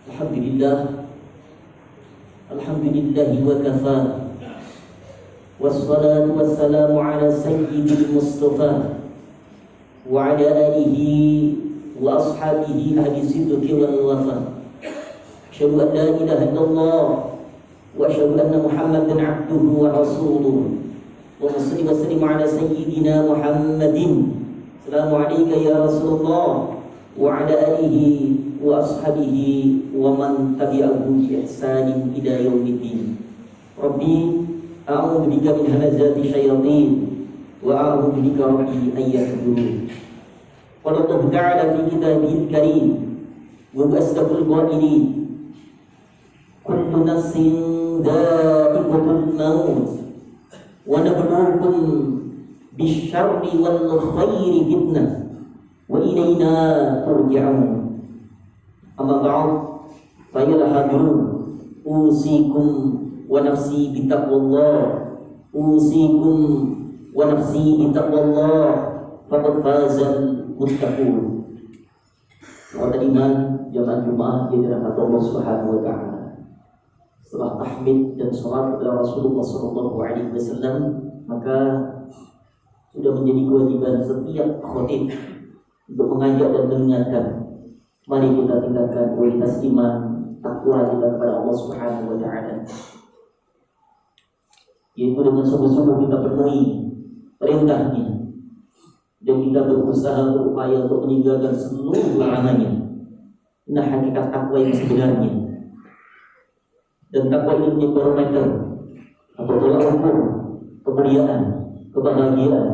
Alhamdulillah wa kafa. Wassalatu wassalamu ala sayyidil mustafa wa ala alihi wa ashabihi ahli sidqi wal wafa. Asyhadu an la ilaha illallah wa asyhadu anna Muhammadan abduhu wa rasuluh. Wa sallim ala sayyidina Muhammadin. Assalamu alayka ya Rasulullah wa ala alihi wa ashabihi wa man tabi'ahu bi ihsanin ila yaumiddin. Rabbi a'udzu bika min hamazati syayatin wa a'udzu bika rabbi an yahdurun. Qala Allah ta'ala fi kitabihil karim wa asdaqul qailin kullu nafsin dha'iqatul maut wa nabluukum bisyarri wal khairi fitnah wa ilayna turja'un. Amma ba'd, fa ya hadirun, usikum wa nafsi bitaqwallah, usikum wa nafsi bitaqwallah, faqad fazal muttaqun. Sahabat iman, jamaah Jumat yang dirahmati Allah Subhanahu wa taala. Setelah tahmid dan salat kepada Rasulullah sallallahu alaihi wasallam, maka sudah menjadi kewajiban setiap khatib untuk mengajak dan mengingatkan, mari kita tingkatkan kualitas iman, takwa kita kepada Allah Subhanahu wa taala. Yaitu dengan sungguh-sungguh kita penuhi perintahnya dan kita berusaha berupaya untuk meninggalkan seluruh larangannya. Nah, hakikat takwa yang sebenarnya. Dan takwa ini punya barometer atau tolak ukur kemuliaan, kebahagiaan,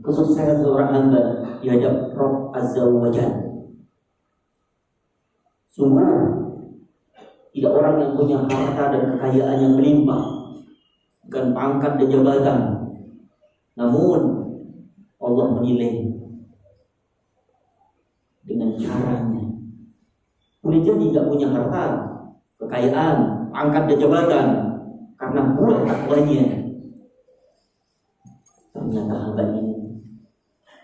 kesuksesan seorang hamba di hadapan Rabb Azza wa Jalla. Sungguh tidak orang yang punya harta dan kekayaan yang melimpah, bukan pangkat dan jabatan, namun Allah menilai dengan caranya. Boleh jadi tidak punya harta, kekayaan, pangkat dan jabatan, karena buah takwanya. Ternyata hamba ini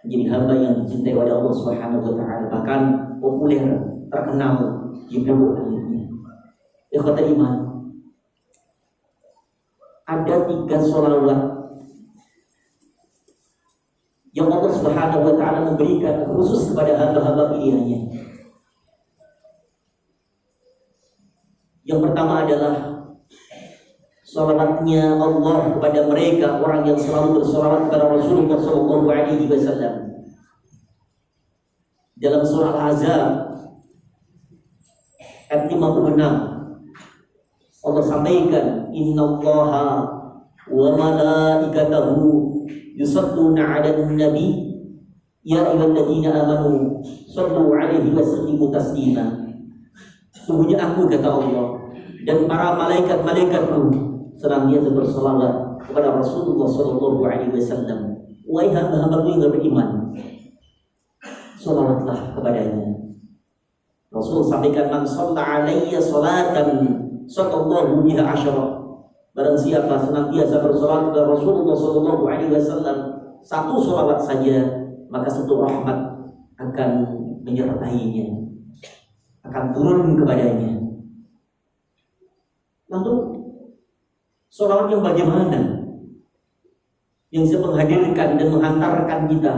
menjadi hamba yang dicintai oleh Allah Subhanahu wa taala, bahkan populer, terkenal di bawah akhirnya. Ikhwatul iman, ada 3 sholawat yang Allah Subhanahu wa taala memberikan khusus kepada hamba-hamba pilihannya. Yang pertama adalah sholawatnya Allah kepada mereka orang yang selalu bersolawat kepada Rasulullah sallallahu alaihi wasallam. Dalam surah Al-Ahzab ayat 56 Allah sampaikan, innallaha wa malaikatahu yusalluna 'alan nabi ya ayyuhalladzina amanu shallu 'alaihi wa sallimu taslima. Sungguhnya aku, kata Allah, dan para malaikat-malaikatku senantiasa berselawat kepada Rasulullah sallallahu alaihi wasallam. Wahai hamba-hambaku yang beriman, selawatlah kepadanya. Rasul sampaikan, man shalla alayya salatan sallallahu biha asyara. Barang siapa senantiasa bersolawat kepada Rasulullah sallallahu alaihi wasallam 1 solawat saja, maka 1 rahmat akan menyertainya, akan turun kepadanya. Lalu solawat yang bagaimana yang bisa menghadirkan dan menghantarkan kita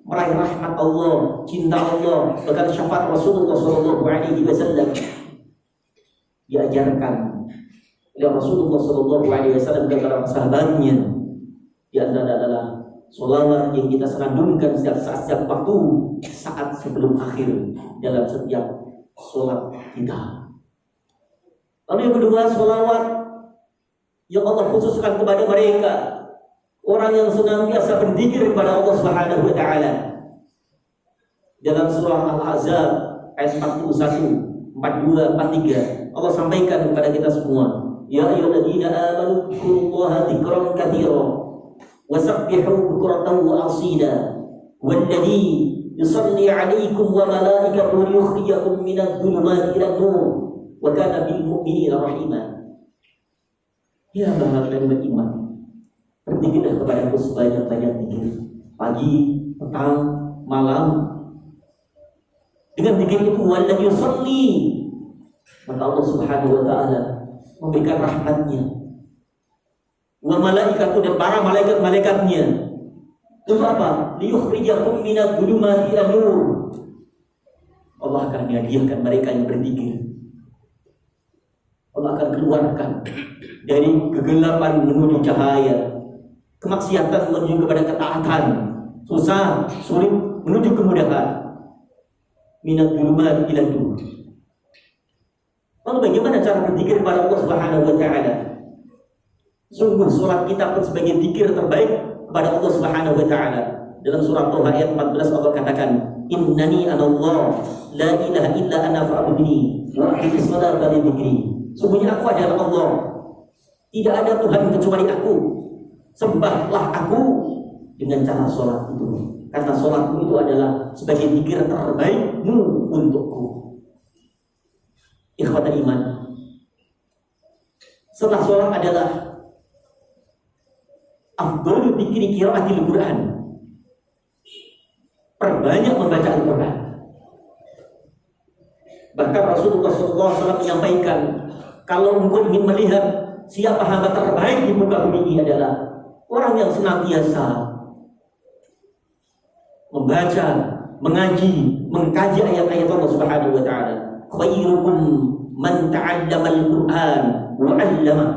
meraih rahmat Allah, cinta Allah, bahkan syafaat Rasulullah sallallahu alaihi wasallam, diajarkan oleh Rasulullah sallallahu alaihi wasallam kepada sahabatnya. Di antara adalah sholawat yang kita senandungkan setiap saat, setiap waktu, saat sebelum akhir dalam setiap sholat kita. Lalu yang kedua, sholawat yang Allah khususkan kepada mereka orang yang senantiasa berzikir kepada Allah Subhanahu wa taala. Dalam surah Al-Ahzab ayat 41, 42, 43 Allah sampaikan kepada kita semua, ya ayyuhalladzina amanu dzkurullaha dzikran katsiran wasabbihu bukratan wa asila walladzi yusalli 'alaikum wa malaikatuhu yukhrijukum minadh dhulumati ilan nur wa kana bil mu'minina rahima. Ya hamba yang beriman, berzikirlah kepada aku sebanyak-banyak zikir, pagi, petang, malam. Dengan zikir itu, walladzi yusalli Maka Allah Subhanahu wa taala memberikan rahmatnya. Wa malaikatu, dan para malaikat-malaikatnya. Untuk apa? Liyukhrijakum minadh dhulumati ila nur. Allah akan menghadiahkan mereka yang berzikir. Allah akan keluarkan dari kegelapan menuju cahaya, kemaksiatan menuju kepada ketaatan, susah, sulit menuju kemudahan. Minadh dhulumati ila nur. Lalu bagaimana cara berzikir kepada Allah Subhanahu wa taala? Sungguh salat kita pun sebagai zikir terbaik kepada Allah Subhanahu wa taala. Dalam surah Thaha ayat 14 Allah katakan, "Innani anallah, la ilaha illa ana fa'budni wa aqimis sholata li dzikri." Sungguhnya aku adalah Allah. Tidak ada Tuhan kecuali aku. Sembahlah aku dengan cara salat itu. Karena salatmu itu adalah sebagai zikir terbaikmu untukku. Ikhwatal iman. Setelah salat adalah afdhalu dzikri qiraatil Quran. Perbanyak membaca Al-Quran. Bahkan Rasulullah SAW menyampaikan, kalau engkau ingin melihat siapa hamba terbaik di muka bumi ini adalah orang yang senantiasa membaca, mengaji, mengkaji ayat-ayat Allah Subhanahu wa taala. Khairukum man ta'allama al-Qur'an wa 'allama.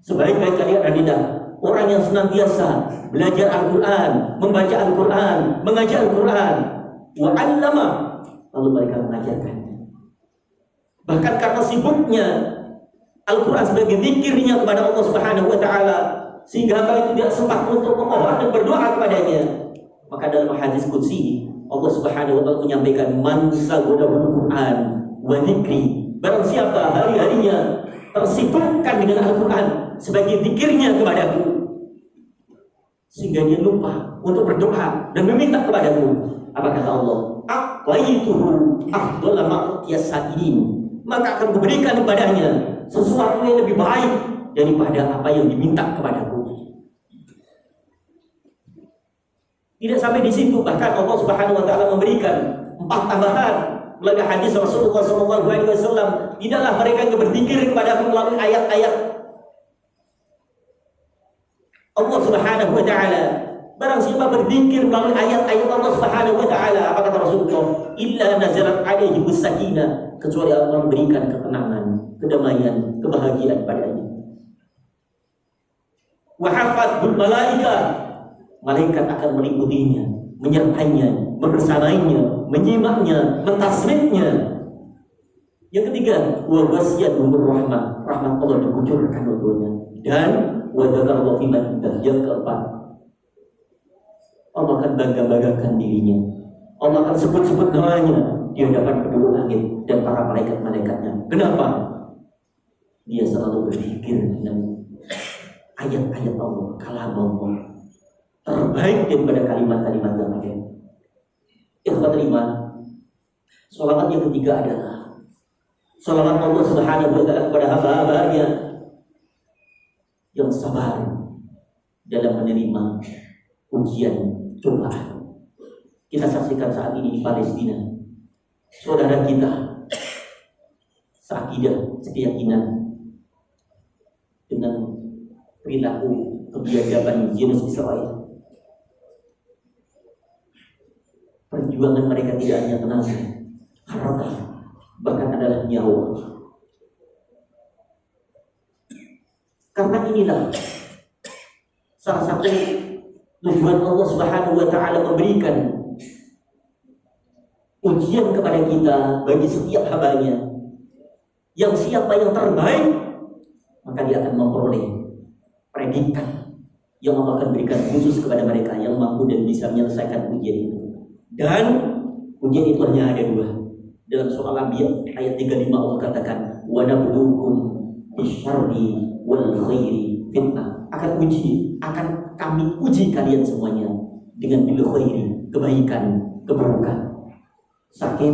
Sebaik-baik kalian adalah orang yang senantiasa belajar Al-Quran, membaca Al-Quran, mengaji Al-Quran, wa 'allama, lalu mereka mengajarkannya. Bahkan karena sibuknya Al-Quran sebagai zikirnya kepada Allah Subhanahu wa taala, sehingga hamba itu tidak sempat untuk memohon dan berdoa kepadanya. Maka dalam hadis qudsi Allah Subhanahu wa taala menyampaikan, "Man saghadahul Quran wa dzikri." Barang siapa hari-harinya tersibukkan dengan Al-Quran sebagai zikirnya kepadaku, sehingga dia lupa untuk berdoa dan meminta kepadamu, apa kata Allah? Aqwaituhu afdhala ma'tiyas sa'ilin. Maka akan kuberikan kepadanya sesuatu yang lebih baik daripada apa yang diminta kepadaku. Tidak sampai di situ, bahkan Allah Subhanahu wa taala memberikan 4 tambahan melalui hadis Rasulullah SAW. Tidaklah mereka yang berzikir kepada aku melalui ayat-ayat Allah Subhanahu wa taala. Barang siapa berzikir melalui ayat-ayat Allah Subhanahu wa taala, apa kata Rasulullah? Illa nazalat alaihi sakinah, kecuali Allah memberikan ketenangan, kedamaian, kebahagiaan padanya. Wa hafatul malaikah, malaikat akan melingkupinya, menyertainya, membersamainya, menyimaknya, mentasmitnya. Yang ketiga, wa wasiyatuhur rahmah, rahmat Allah dikucurkan untuknya. Dan wa dzakarallahu fi man. Yang keempat, Allah akan bangga-banggakan dirinya. Allah akan sebut-sebut namanya di hadapan penduduk langit dan para malaikat-malaikatnya. Kenapa? Dia selalu berzikir dengan ayat-ayat Allah, kalam Allah, terbaik daripada kalimat-kalimat yang ada. Ikhwatul iman, sholawat yang ketiga adalah sholawat Allah Subhanahu wa taala kepada hamba-hambanya yang sabar dalam menerima ujian, cobaan. Kita saksikan saat ini di Palestina, saudara kita seakidah, sekeyakinan dengan perilaku kebiadaban Zionis Israel. Perjuangan mereka tidak hanya tenaga, harta, bahkan adalah nyawa. Karena inilah salah satu tujuan Allah Subhanahu wa taala memberikan ujian kepada kita bagi setiap hambanya. Yang siapa yang terbaik, maka dia akan memperoleh predikat yang Allah akan berikan khusus kepada mereka yang mampu dan bisa menyelesaikan ujian itu. Dan ujian itu hanya ada 2. Dalam surah Al-Anbiya ayat 35 Allah katakan, "Wa nabluukum bisyarri wal khairi fitnah." Akan kami uji kalian semuanya dengan bil khairi, kebaikan, keburukan, sakit,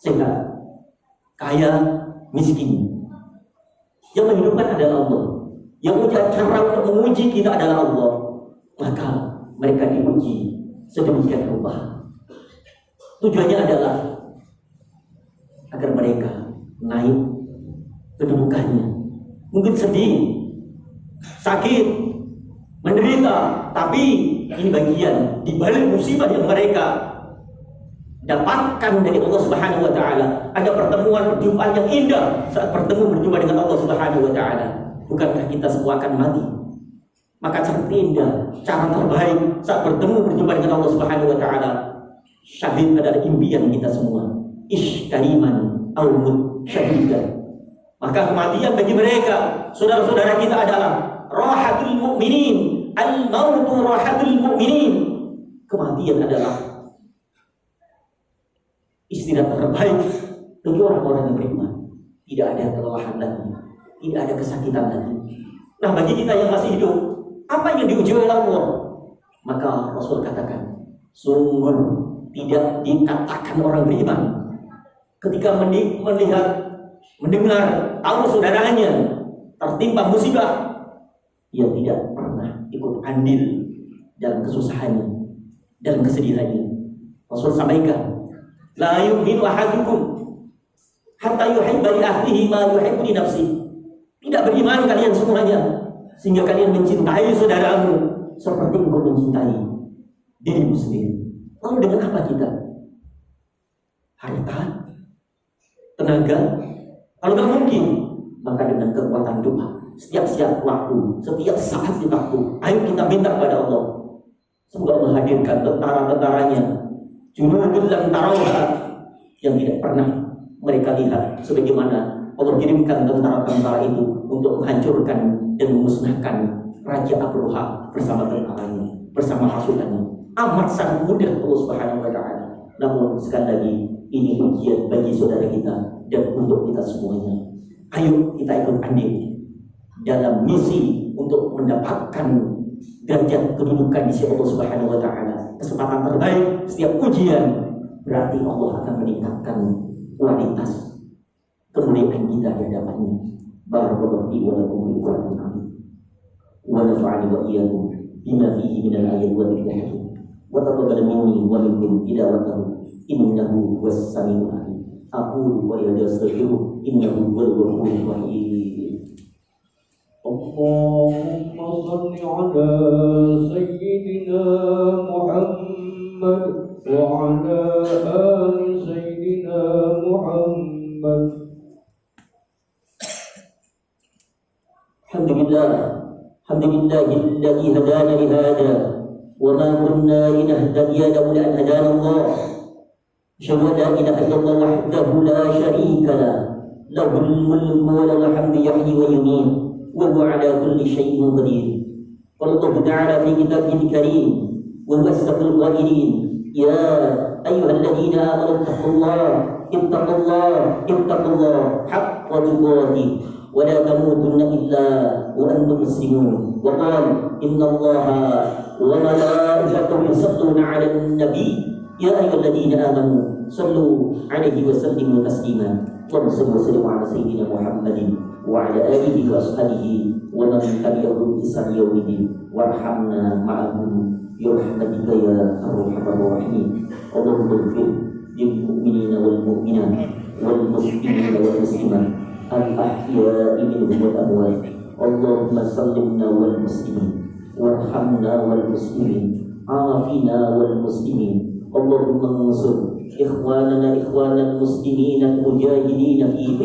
sehat, kaya, miskin. Yang menghidupkan adalah Allah. Yang punya cara untuk menguji kita adalah Allah. Maka mereka diuji sedemikian rupa. Tujuannya adalah agar mereka naik kedudukannya. Mungkin sedih, sakit, menderita, tapi ini bagian di balik musibah yang mereka dapatkan dari Allah Subhanahu wa taala. Ada perjumpaan yang indah saat berjumpa dengan Allah Subhanahu wa taala. Bukankah kita semua akan mati? Maka cara terindah, cara terbaik saat berjumpa dengan Allah Subhanahu wa taala, syahid adalah impian kita semua. Ish kariman au mut syahidan. Maka kematian bagi mereka, saudara-saudara kita adalah rahatul mu'minin, al-mautu rahatul mu'minin. Kematian adalah istirahat terbaik bagi orang-orang yang beriman. Tidak ada kelelahan lagi, tidak ada kesakitan lagi. Nah, bagi kita yang masih hidup, apa yang diuji oleh Allah? Maka Rasul katakan, sungguh tidak dikatakan orang beriman ketika mendengar tahu saudaranya tertimpa musibah, ia tidak pernah ikut andil dalam kesusahannya, dalam kesedihannya. Rasul sampaikan, la yu'minu ahadukum hatta yuhibba li ahlihi ma yuhibbu li nafsihi. Tidak beriman kalian semuanya sehingga kalian mencintai saudaramu seperti engkau mencintai dirimu sendiri. Lalu dengan apa kita? Harta, tenaga? Kalau nggak mungkin, maka dengan kekuatan doa. Setiap waktu, setiap saat di waktu, ayo kita minta kepada Allah. Semoga Allah hadirkan tentara-tentaranya, junudul lam tarawha, yang tidak pernah mereka lihat, sebagaimana Allah kirimkan tentara-tentara itu untuk menghancurkan dan memusnahkan Raja Abruha bersama tentaranya, bersama pasukannya. Amat sangat mudah Allah Subhanahu wa taala. Namun sekali lagi, ini ujian bagi saudara kita dan untuk kita semuanya. Ayo kita ikut andil dalam misi untuk mendapatkan derajat kedudukan di sisi Allah Subhanahu wa taala. Kesempatan terbaik setiap ujian, berarti Allah akan meningkatkan kualitas kemuliaan kita di hadapannya. Barakallahu li wa lakum fil Qur'anil azim. Wa nafa'ani wa iyyakum bima fihi minal ayati wa dhikril hakim. Wa taqabbal minni wa minkum tilawatahu innahu huwas samiul alim. Aqulu wa yastaghfiru innahu huwal ghafurur rahim. Allahumma shalli ala sayyidina Muhammad wa ala ali sayyidina Muhammad. Alhamdulillahilladzi hadana li hada wa ma kunna linahtadiya laula an hadana Allah. Asyhadu an la ilaha illallah wahdahu la syarika lah, lahul mulku wa lahul hamdu yuhyi wa yumiit wa huwa ala kulli syai'in qadir. Qala Allah ta'ala fi kitabihil karim wa huwa as-sami'ul qadir. Ya ayyuhalladzina amanu ittaqullaha haqqa tuqatih wa la tamutunna illa wa antum muslimun. Wa qala innallaha wa malaikatahu yusalluna 'alan nabiy ya ayyuhalladzina amanu sallu 'alaihi wa sallimu taslima. Allahumma shalli wa sallim 'ala sayyidina Muhammadin wa 'ala alihi wa ashabihi wa man tabi'ahum bi ihsan ila yaumil warhamna ma'ahum bi rahmatika ya arhamar rahimin. Allahumma ighfir lil mu'minina wal mu'minat wal muslimina wal muslimat al-ahya'i minhum wal amwat. Allahumma sallimna wal muslimin warhamna wal muslimin afina wal muslimin. Allahumma ansur ikhwanana ikhwanal muslimin al-mujahidin fi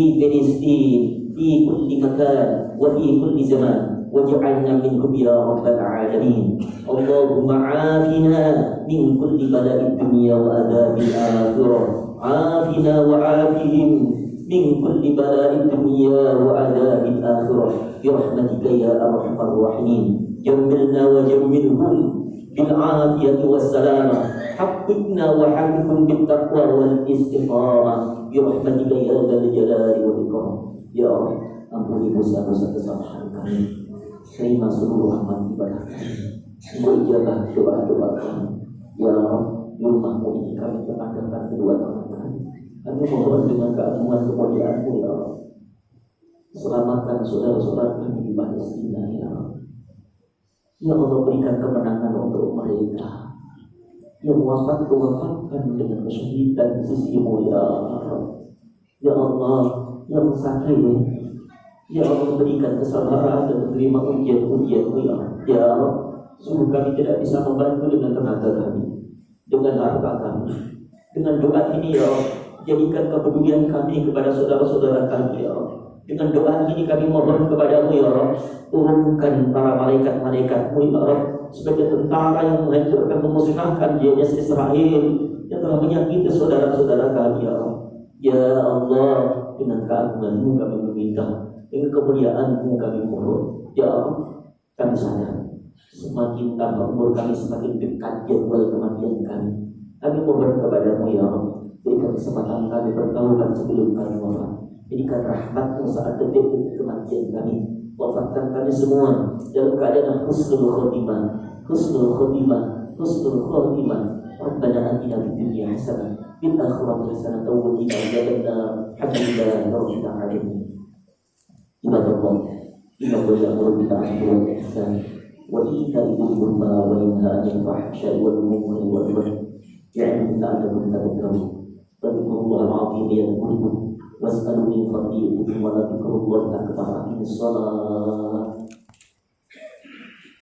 Filistin fi kulli makan wa fi kulli zaman waj'alna minhum ya rabbal alamin. Allahumma afina min kulli bala'id dunya wa adzabil akhirah. Afina wa afihim min kulli bala'id dunya wa adzabil akhirah bi rahmatika ya arhamar rahimin. Jammilna wa jammilhum bil afiyati was salamah. Haqqina wa haqqihum bit taqwa wal istiqamah bi rahmatika ya dzal jalali wal ikram. Ya Allah, ampuni dosa-dosa kesalahan kami, terima seluruh amal ibadah kami, ijabah doa-doa kami. Ya Allah, di rumahmu ini kami tetanggakan kedua tangan kami. Kami mohon dengan keagungan kemuliaan-Mu ya Allah, selamatkan saudara-saudara kami di Palestina ya Allah. Ya Allah, berikan kemenangan untuk mereka. yang wafat wafatkan dengan kesyahidan di sisi-Mu ya Rabb. Ya Allah, yang sakit, ya Allah berikan kesabaran dan menerima ujian-ujian-Mu ya Rabb. Ya Rabb, sungguh kami tidak bisa membantu dengan tenaga kami, dengan harta kami, dengan doa ini ya Rabb. Jadikan kepedulian kami kepada saudara-saudara kami ya Rabb. Dengan doa ini kami mohon kepada-Mu ya Rabb, turunkan para malaikat-malaikat-Mu ya Rabb, sebagai tentara yang menghancurkan, memusnahkan jenis Israel yang telah menyakiti saudara-saudara kami ya Allah. Ya Allah, dengan keagungan-Mu kami meminta, dengan kemuliaan-Mu kami mohon. Ya Allah, kami sadar semakin tambah umur kami, semakin dekat jadwal kematian kami. Kami mohon kepada-Mu ya Allah, berikan kesempatan kami bertaubat sebelum kami wafat. Berikan rahmat-Mu saat detik kematian kami. Wafatkan kami semua dalam keadaan husnul khotimah, husnul khotimah, husnul khotimah. Rabbana atina fid dunya hasanah, fil akhirati hasanah, wa qina adzabannar. Alhamdulillahi rabbil alamin. Ibadallah, inna Allaha ya'muru bil 'adli wal ihsan wa ita'i dzil qurba wa yanha 'anil fahsya'i wal munkari wal baghi ya'idukum la'allakum tadhakkarun. Fadhkurullahal 'azim yadhkurkum was'alu min fadlihi wa la dhikrullahi akbar. Salat